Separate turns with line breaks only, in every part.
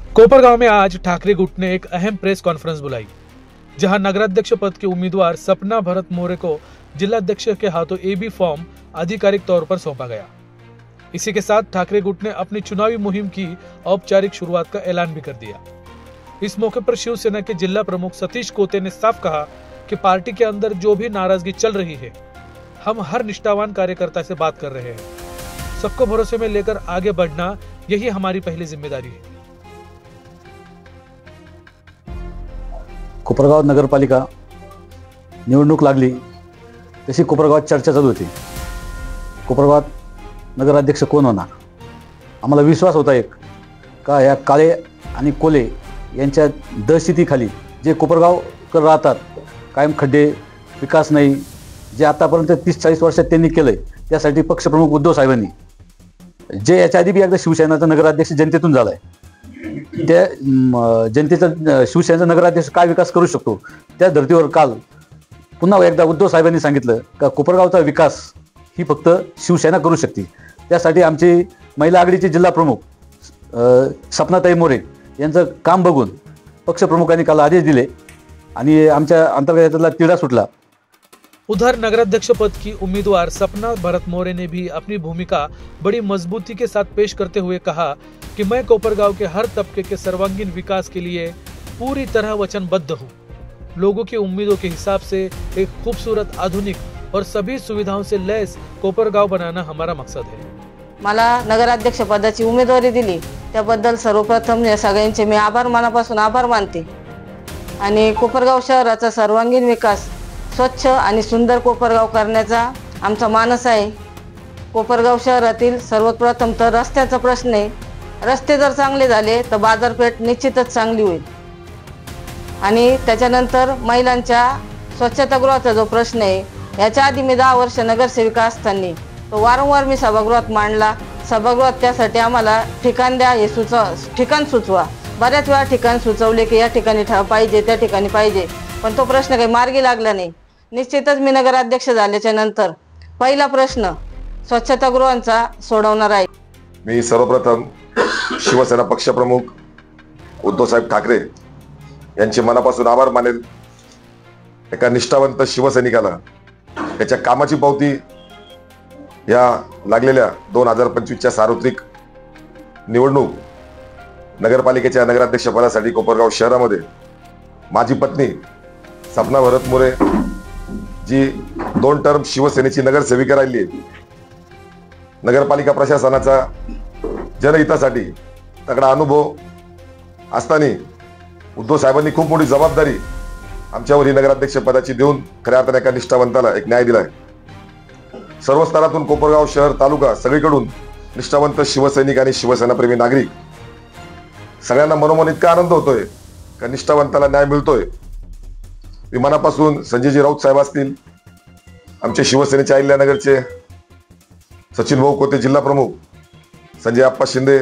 कोपरगांव में आज ठाकरे गुट ने एक अहम प्रेस कॉन्फ्रेंस बुलाई, जहां नगराध्यक्ष पद के उम्मीदवार सपना भरत मोरे को जिलाध्यक्ष के हाथों एबी फॉर्म आधिकारिक तौर पर सौंपा गया। इसी के साथ ठाकरे गुट ने अपनी चुनावी मुहिम की औपचारिक शुरुआत का ऐलान भी कर दिया। इस मौके पर शिवसेना के जिला प्रमुख सतीश कोते ने साफ कहा कि पार्टी के अंदर जो भी नाराजगी चल रही है, हम हर निष्ठावान कार्यकर्ता से बात कर रहे हैं। सबको भरोसे में लेकर आगे बढ़ना, यही हमारी पहली जिम्मेदारी है।
कोपरगाव नगरपालिका निवडणूक लागली तशी कोपरगावात चर्चा चालू होती। कोपरगावात नगराध्यक्ष कोण होणार, आम्हाला विश्वास होता एक का या काळे आणि कोले यांच्या दहशतीखाली जे कोपरगावकर राहतात, कायम खड्डे, विकास नाही, जे आतापर्यंत 30-40 वर्षात त्यांनी केलंय, त्यासाठी पक्षप्रमुख उद्धव साहेबांनी, जे याच्या आधी बी एकदा शिवसेनेचा नगराध्यक्ष जनतेतून झालाय, त्या जनतेचा शिवसेनेचा नगराध्यक्ष काय विकास करू शकतो, त्या धर्तीवर काल पुन्हा एकदा उद्धव साहेबांनी सांगितलं का कोपरगावचा विकास ही फक्त शिवसेना करू शकते। त्यासाठी आमची महिला आघाडीचे जिल्हा प्रमुख सपनाताई मोरे यांचं काम बघून पक्षप्रमुखांनी काल आदेश दिले आणि आमच्या अंतर्गतातला तिढा सुटला।
उधर नगराध्यक्ष पद की उम्मीदवार सपना भरत मोरे ने भी अपनी भूमिका बड़ी मजबूती के साथ पेश करते हुए कहा कि मैं कोपरगांव के हर तबके के सर्वांगीण विकास के लिए पूरी तरह वचनबद्ध हूँ। लोगों की उम्मीदों के हिसाब से एक खूबसूरत, आधुनिक और सभी सुविधाओं से लैस कोपरगांव बनाना हमारा मकसद है।
मला नगराध्यक्ष पदाची उमेदवारी दिली त्याबद्दल सर्वप्रथम या सगळ्यांचे मी मनापासून आभार मानते आणि कोपरगाव शहराचा सर्वांगीण विकास, स्वच्छ आणि सुंदर कोपरगाव करण्याचा आमचा मानस आहे। कोपरगाव शहरातील सर्वप्रथम तर रस्त्याचा प्रश्न आहे। रस्ते जर चांगले झाले तर बाजारपेठ निश्चितच चांगली होईल आणि त्याच्यानंतर महिलांच्या स्वच्छतागृहाचा जो प्रश्न आहे, याच्या आधी मी 10 वर्ष नगरसेविका असताना तो वारंवार मी सभागृहात मांडला। सभागृहात त्यासाठी आम्हाला ठिकाण द्या, हे ठिकाण सुचवा। बऱ्याच वेळा ठिकाण सुचवले की या ठिकाणी पाहिजे, त्या ठिकाणी पाहिजे, पण तो प्रश्न काही मार्गी लागला नाही। निश्चितच मी नगराध्यक्ष झाल्याच्या नंतर पहिला प्रश्न स्वच्छतागृहांचा सोडवणार आहे।
मी सर्वप्रथम शिवसेना पक्षप्रमुख उद्धव साहेब ठाकरे यांचे मनापासून आभार मानेल। एका निष्ठावंत शिवसैनिकाला त्याच्या कामाची पावती या लागलेल्या 2025च्या सार्वत्रिक निवडणूक नगरपालिकेच्या नगराध्यक्ष पदासाठी कोपरगाव शहरामध्ये माझी पत्नी सपना भरत मोरे जी 2 टर्म शिवसेनेची नगरसेविका राहिली आहे, नगरपालिका प्रशासनाचा जनहितासाठी तगडा अनुभव असताना उद्धव साहेबांनी खूप मोठी जबाबदारी आमच्यावर ही नगराध्यक्ष पदाची देऊन खऱ्या अर्थाने एका निष्ठावंताला एक न्याय दिलाय। सर्व स्तरातून कोपरगाव शहर, तालुका सगळीकडून निष्ठावंत शिवसैनिक आणि शिवसेनाप्रेमी नागरिक सगळ्यांना मनोमन इतका आनंद होतोय का निष्ठावंताला न्याय मिळतोय। मी मनापासून संजयजी राऊत साहेब असतील, आमचे शिवसेनेचे अहिल्यानगरचे सचिन भाऊ कोते जिल्हा प्रमुख, संजय आप्पा शिंदे,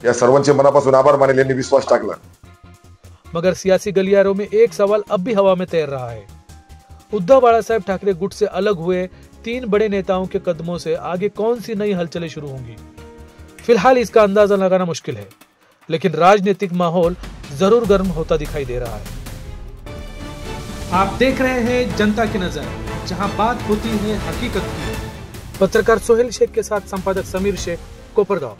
या सर्वांचे मनापासून आभार मानेल। यांनी विश्वास टाकला।
मगर सियासी गलियारों में एक सवाल अब भी हवा में तैर रहा है। उद्धव बाळासाहेब ठाकरे गुट से अलग हुए 3 बड़े नेताओं के कदमों से आगे कौन सी नई हलचलें शुरू होंगी? फिलहाल इसका अंदाजा लगाना मुश्किल है, लेकिन राजनीतिक माहौल जरूर गर्म होता दिखाई दे रहा है। आप देख रहे हैं जनता की नजर, जहां बात होती है हकीकत की। पत्रकार सोहेल शेख के साथ संपादक समीर शेख, कोपरगांव।